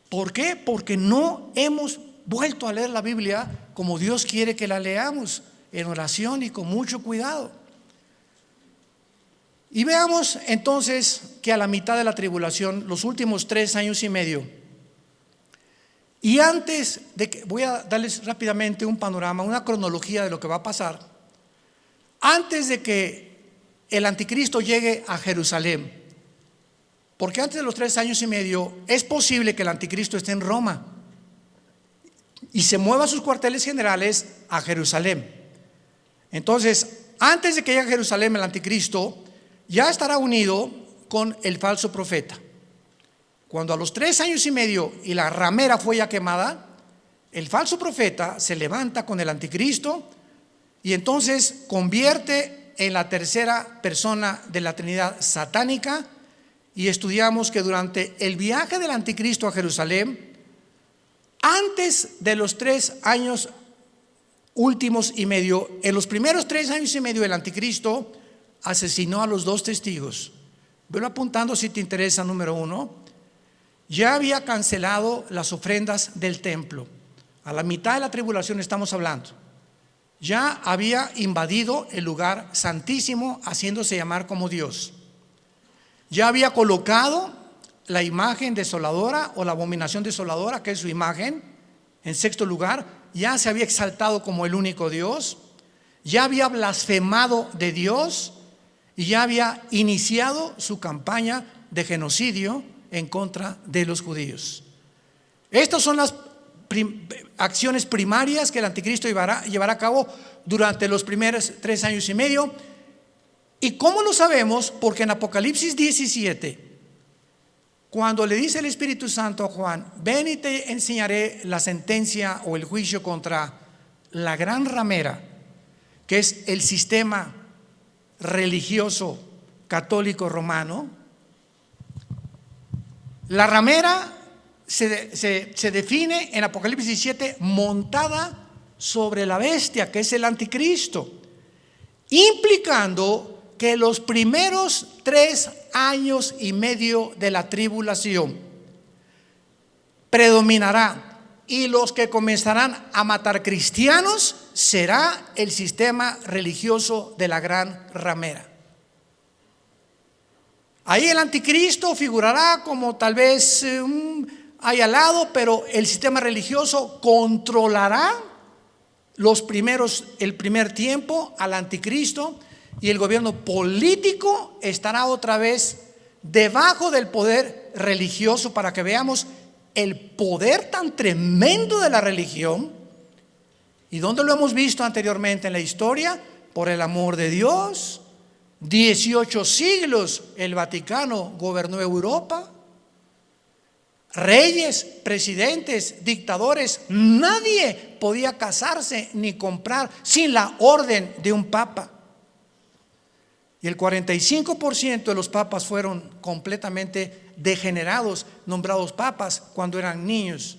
¿Por qué? Porque no hemos vuelto a leer la Biblia como Dios quiere que la leamos, en oración y con mucho cuidado. Y veamos entonces que a la mitad de la tribulación, los últimos 3 años y medio, y antes de que, voy a darles rápidamente un panorama, una cronología de lo que va a pasar. Antes de que el anticristo llegue a Jerusalén, porque antes de los 3 años y medio es posible que el anticristo esté en Roma y se mueva sus cuarteles generales a Jerusalén. Entonces, antes de que llegue a Jerusalén el anticristo, ya estará unido con el falso profeta. Cuando a los 3 años y medio y la ramera fue ya quemada, el falso profeta se levanta con el anticristo y entonces convierte en la tercera persona de la Trinidad satánica. Y estudiamos que durante el viaje del anticristo a Jerusalén, antes de los 3 años últimos y medio, en los primeros 3 años y medio el anticristo asesinó a los 2 testigos. Velo apuntando si te interesa. Número 1, ya había cancelado las ofrendas del templo. A la mitad de la tribulación estamos hablando. Ya había invadido el lugar santísimo, haciéndose llamar como Dios. Ya había colocado la imagen desoladora o la abominación desoladora, que es su imagen, en sexto lugar. Ya se había exaltado como el único Dios. Ya había blasfemado de Dios y ya había iniciado su campaña de genocidio en contra de los judíos. Estas son las acciones primarias que el anticristo llevará a cabo durante los primeros 3 años y medio. ¿Y cómo lo sabemos? Porque en Apocalipsis 17, cuando le dice el Espíritu Santo a Juan: ven y te enseñaré la sentencia o el juicio contra la gran ramera, que es el sistema religioso católico romano. La ramera se define en Apocalipsis 17 montada sobre la bestia, que es el anticristo, implicando que los primeros 3 años y medio de la tribulación predominará, y los que comenzarán a matar cristianos será el sistema religioso de la gran ramera. Ahí el anticristo figurará como tal vez ahí al lado, pero el sistema religioso controlará el primer tiempo al anticristo, y el gobierno político estará otra vez debajo del poder religioso, para que veamos el poder tan tremendo de la religión. ¿Y dónde lo hemos visto anteriormente en la historia? Por el amor de Dios. 18 siglos el Vaticano gobernó Europa. Reyes, presidentes, dictadores, nadie podía casarse ni comprar sin la orden de un papa. Y el 45% de los papas fueron completamente degenerados, nombrados papas cuando eran niños.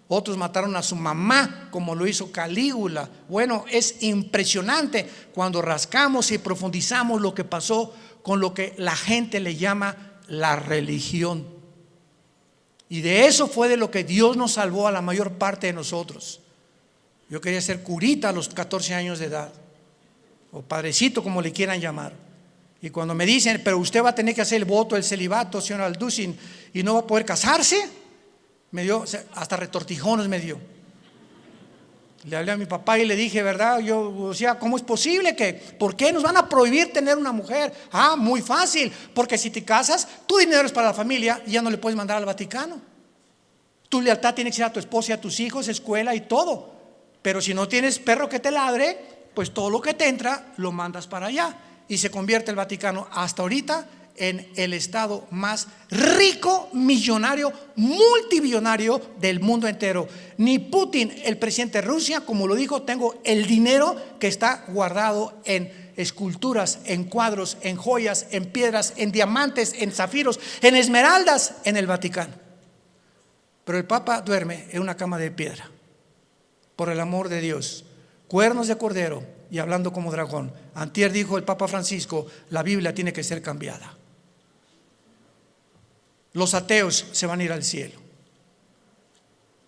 Otros mataron a su mamá, como lo hizo Calígula. Bueno, es impresionante cuando rascamos y profundizamos lo que pasó con lo que la gente le llama la religión. Y de eso fue de lo que Dios nos salvó a la mayor parte de nosotros. Yo quería ser curita a los 14 años de edad, o padrecito, como le quieran llamar. Y cuando me dicen: pero usted va a tener que hacer el voto del celibato, señor Alducin, y no va a poder casarse, me dio, hasta retortijones me dio. Le hablé a mi papá y le dije: ¿verdad? Yo, o sea, ¿cómo es posible que? ¿Por qué nos van a prohibir tener una mujer? Muy fácil, porque si te casas, tu dinero es para la familia y ya no le puedes mandar al Vaticano. Tu lealtad tiene que ser a tu esposa y a tus hijos, escuela y todo. Pero si no tienes perro que te ladre, pues todo lo que te entra lo mandas para allá. Y se convierte el Vaticano hasta ahorita en el estado más rico, millonario, multibillonario del mundo entero. Ni Putin, el presidente de Rusia, como lo dijo: tengo el dinero que está guardado en esculturas, en cuadros, en joyas, en piedras, en diamantes, en zafiros, en esmeraldas en el Vaticano. Pero el Papa duerme en una cama de piedra, por el amor de Dios. Cuernos de cordero y hablando como dragón. Antier dijo el Papa Francisco: la Biblia tiene que ser cambiada. Los ateos se van a ir al cielo.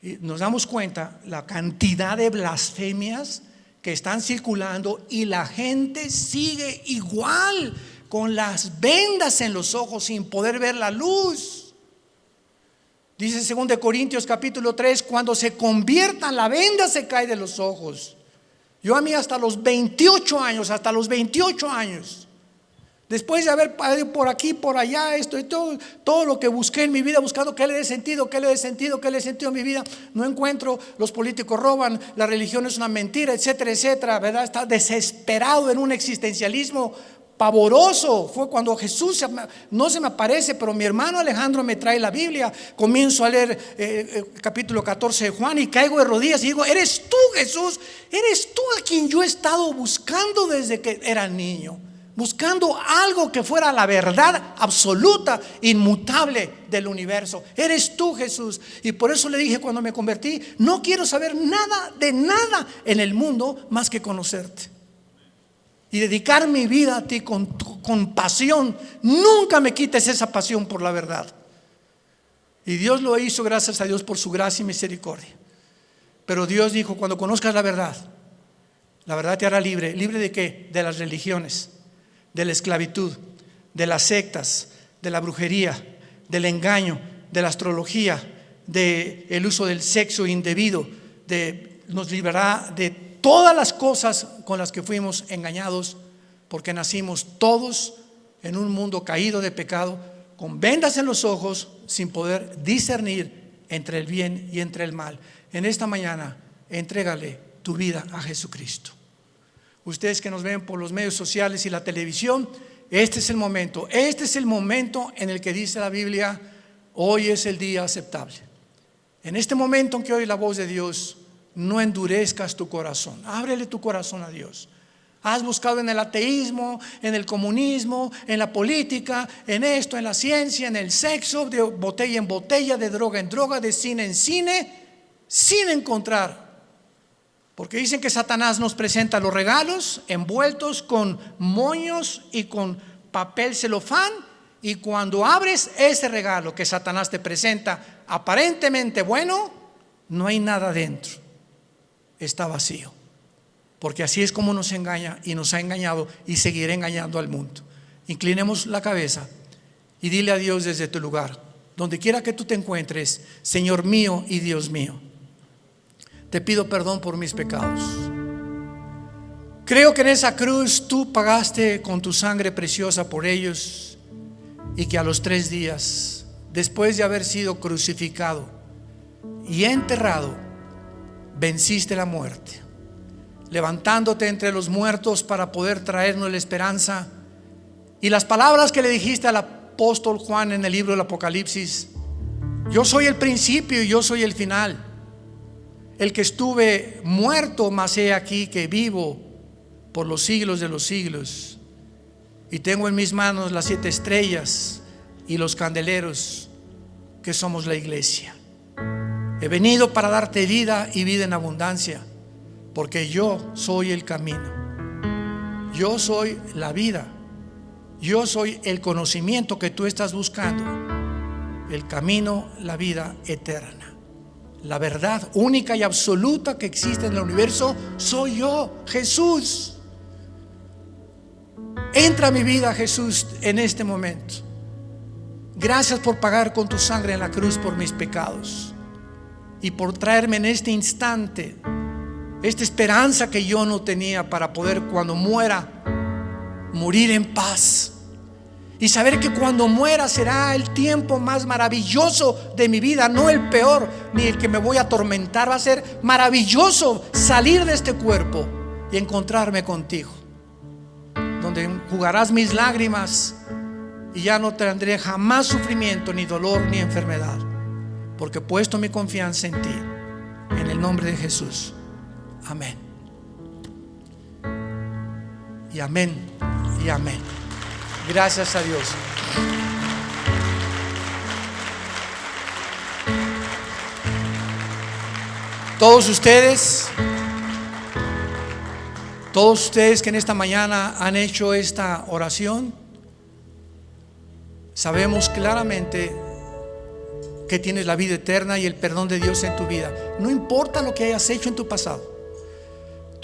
Y nos damos cuenta la cantidad de blasfemias que están circulando, y la gente sigue igual, con las vendas en los ojos, sin poder ver la luz. Dice 2 Corintios capítulo 3: cuando se conviertan, la venda se cae de los ojos. Yo a mí hasta los 28 años, después de haber ido por aquí, por allá, esto y todo lo que busqué en mi vida, buscando qué le dé sentido a mi vida, no encuentro. Los políticos roban, la religión es una mentira, etcétera, etcétera, ¿verdad? Está desesperado en un existencialismo pavoroso. Fue cuando Jesús no se me aparece, pero mi hermano Alejandro me trae la Biblia. Comienzo a leer capítulo 14 de Juan y caigo de rodillas y digo: ¿eres tú, Jesús? ¿Eres tú a quien yo he estado buscando desde que era niño? Buscando algo que fuera la verdad absoluta, inmutable del universo. Eres tú, Jesús. Y por eso le dije cuando me convertí: no quiero saber nada de nada en el mundo más que conocerte y dedicar mi vida a ti con pasión. Nunca me quites esa pasión por la verdad. Y Dios lo hizo, gracias a Dios, por su gracia y misericordia. Pero Dios dijo, cuando conozcas la verdad te hará libre. ¿Libre de qué? De las religiones, de la esclavitud, de las sectas, de la brujería, del engaño, de la astrología, del uso del sexo indebido, nos librará de todas las cosas con las que fuimos engañados, porque nacimos todos en un mundo caído de pecado, con vendas en los ojos, sin poder discernir entre el bien y entre el mal. En esta mañana, entrégale tu vida a Jesucristo. Ustedes que nos ven por los medios sociales y la televisión, este es el momento en el que dice la Biblia, hoy es el día aceptable. En este momento en que oye la voz de Dios, no endurezcas tu corazón, ábrele tu corazón a Dios. Has buscado en el ateísmo, en el comunismo, en la política, en esto, en la ciencia, en el sexo, de botella en botella, de droga en droga, de cine en cine, sin encontrar. Porque dicen que Satanás nos presenta los regalos envueltos con moños y con papel celofán, y cuando abres ese regalo que Satanás te presenta aparentemente bueno, no hay nada dentro, está vacío. Porque así es como nos engaña y nos ha engañado y seguirá engañando al mundo. Inclinemos la cabeza y dile a Dios desde tu lugar, donde quiera que tú te encuentres: Señor mío y Dios mío, te pido perdón por mis pecados. Creo que en esa cruz tú pagaste con tu sangre preciosa por ellos, y que a los 3 días, después de haber sido crucificado y enterrado, venciste la muerte, levantándote entre los muertos para poder traernos la esperanza. Y las palabras que le dijiste al apóstol Juan en el libro del Apocalipsis: yo soy el principio y yo soy el final, el que estuve muerto, mas he aquí que vivo por los siglos de los siglos, y tengo en mis manos las 7 estrellas y los candeleros, que somos la iglesia. He venido para darte vida y vida en abundancia, porque yo soy el camino, yo soy la vida, yo soy el conocimiento que tú estás buscando, el camino, la vida eterna, la verdad única y absoluta que existe en el universo. Soy yo, Jesús. Entra a mi vida, Jesús, en este momento. Gracias por pagar con tu sangre en la cruz por mis pecados, y por traerme en este instante esta esperanza que yo no tenía, para poder, cuando muera, morir en paz, y saber que cuando muera será el tiempo más maravilloso de mi vida, no el peor ni el que me voy a atormentar. Va a ser maravilloso salir de este cuerpo y encontrarme contigo, donde enjugarás mis lágrimas y ya no tendré jamás sufrimiento, ni dolor, ni enfermedad, porque he puesto mi confianza en ti, en el nombre de Jesús. Amén. Y amén. Y amén. Gracias a Dios. Todos ustedes que en esta mañana han hecho esta oración, sabemos claramente que tienes la vida eterna y el perdón de Dios en tu vida. No importa lo que hayas hecho en tu pasado.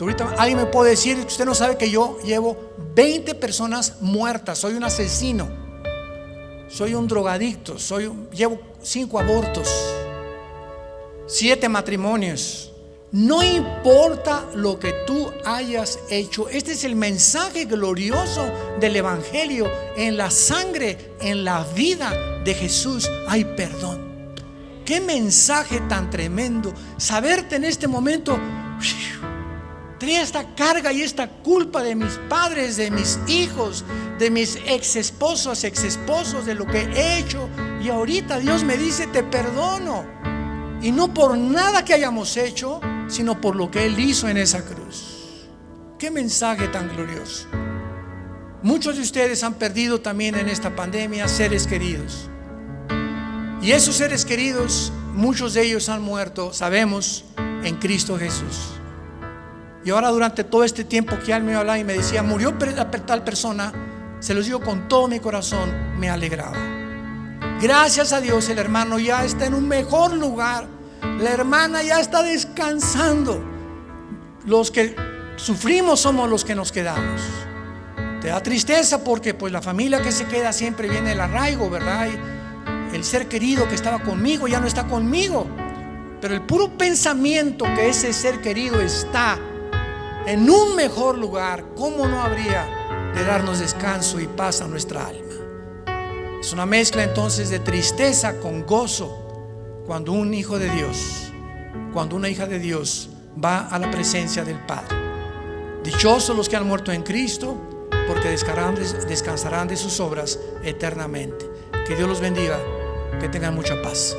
Ahorita alguien me puede decir: usted no sabe que yo llevo 20 personas muertas, soy un asesino, soy un drogadicto, llevo 5 abortos, 7 matrimonios. No importa lo que tú hayas hecho, este es el mensaje glorioso del Evangelio. En la sangre, en la vida de Jesús hay perdón. Qué mensaje tan tremendo, saberte en este momento: tenía esta carga y esta culpa de mis padres, de mis hijos, de mis ex esposos, de lo que he hecho, y ahorita Dios me dice: te perdono. Y no por nada que hayamos hecho, sino por lo que Él hizo en esa cruz. Qué mensaje tan glorioso. Muchos de ustedes han perdido también en esta pandemia seres queridos, y esos seres queridos, muchos de ellos han muerto, sabemos, en Cristo Jesús. Y ahora, durante todo este tiempo que Él me hablaba y me decía: murió tal persona, se los digo con todo mi corazón, me alegraba. Gracias a Dios, el hermano ya está en un mejor lugar. La hermana ya está descansando. Los que sufrimos somos los que nos quedamos. Te da tristeza porque pues la familia que se queda siempre viene el arraigo, ¿verdad? Y el ser querido que estaba conmigo ya no está conmigo. Pero el puro pensamiento que ese ser querido está en un mejor lugar, ¿cómo no habría de darnos descanso y paz a nuestra alma? Es una mezcla entonces de tristeza con gozo cuando un hijo de Dios, cuando una hija de Dios va a la presencia del Padre. Dichosos los que han muerto en Cristo, porque descansarán de sus obras eternamente. Que Dios los bendiga, que tengan mucha paz.